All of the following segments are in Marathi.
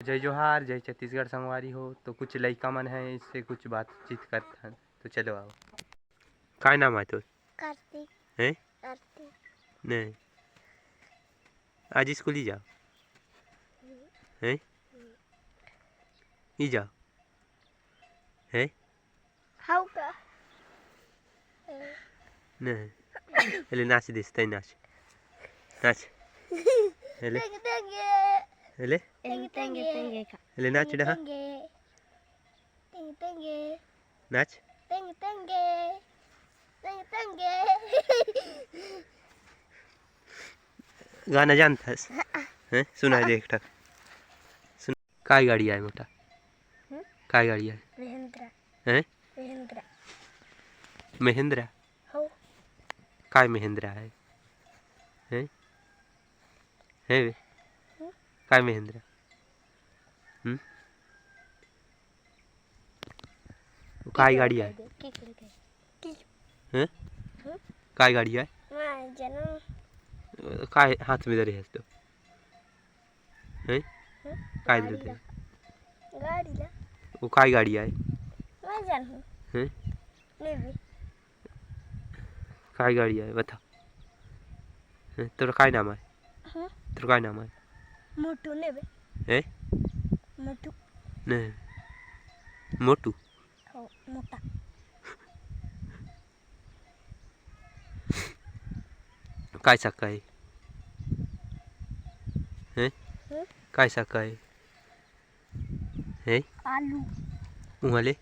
जय जोहार, जय छत्तीसगढ़ संगवारी हो। तो कुछ लइका मन है, इससे कुछ बातचीत करते हैं। तो चलो आओ। का नाम है तो? कार्तिक। हैं? कार्तिक। नहीं, आज स्कूल ही जाओ। हैं? ही जाओ। हैं? हाउ का? नहीं, पहले नाच दिस तई नाच। नाच। पहले तेंगे तेंगे पहले तेंगे तेंगे पहले नाच रहा। तेंगे तेंगे नाच। तेंगे तेंगे तेंगे तेंगे। गाना जानता है? सुना दे एक ठक। सुन। काय गाड़ी आए मोटा? काय गाड़ी आए? महेंद्रा। हैं? महेंद्रा। महेंद्रा? हो। काय महेंद्रा है? हैं? है वे? काय महेंद्रा? काय गाड़ी है? हैं? काय गाड़ी है? काय हाथ में धरे है तो? हैं? काय धरे? गाड़ी ला। वो काय गाड़ी है? मैं जानूँ। हैं? ले भी। काय गाड़ी है बता। हैं? तेरा काय नाम है? तेरा काय नाम है? मोटू ले भी। हैं? मोटू। नहीं, मोटू। हो, मोटा। काय सक्का है? हैं? काय सक्का है? हैं? आलू। उंगले?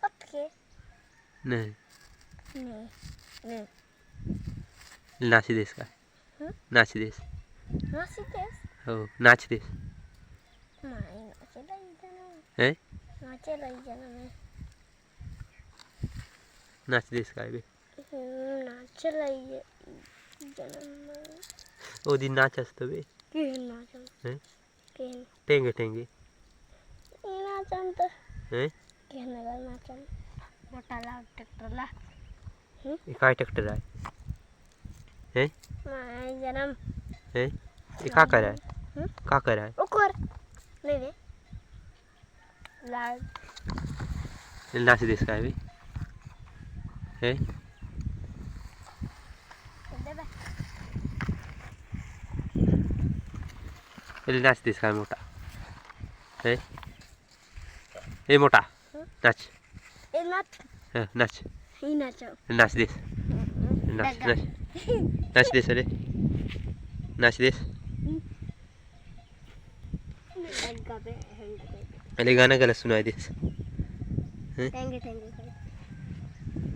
ओके। नहीं। नहीं। नहीं। नाच देश का? नाच देश? नाची तेस? हो, नाच देश। नहीं, नाचे लाई जाना। हैं? नाचे लाई जाना मैं। नाच देश का है बे? नाचे लाई जाना मैं। ओ दिन नाच असतो बे? किन नाचन? हैं? किन? टेंगे टेंगे? नाचन तो? हैं? किन नगर नाचन? मोटा ला ट्रैक्टर ला। ये काय ट्रैक्टर है? हैं? मैं जन्म। हैं? ये का कर रहा है? का कर रहा है? ओकर। नहीं नहीं। लाल। नाच देश का है बे? हैं? दे बे। पहले नाच देश का है मोटा? हैं? ए मोटा, नाच। ए नाच। हाँ, नाच। ही नाचो। नाच देश। नाच नाच नाच देश अरे। नाच देश। लगा बे। पहले गाना गलत सुनाई देश। तेंगे तेंगे खाई।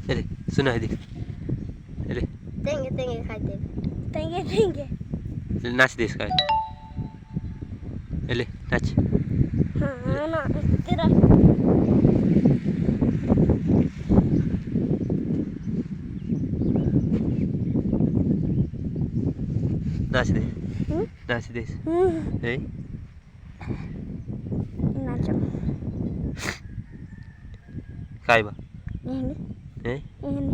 अरे सुनाई देश। अरे तेंगे तेंगे खाई दे। तेंगे तेंगे। नाच देश का है? अरे नाच। हाँ ना तेरा। नाच देश। नाच देश। हैं? नाचो। काय बा? यही हैं? यही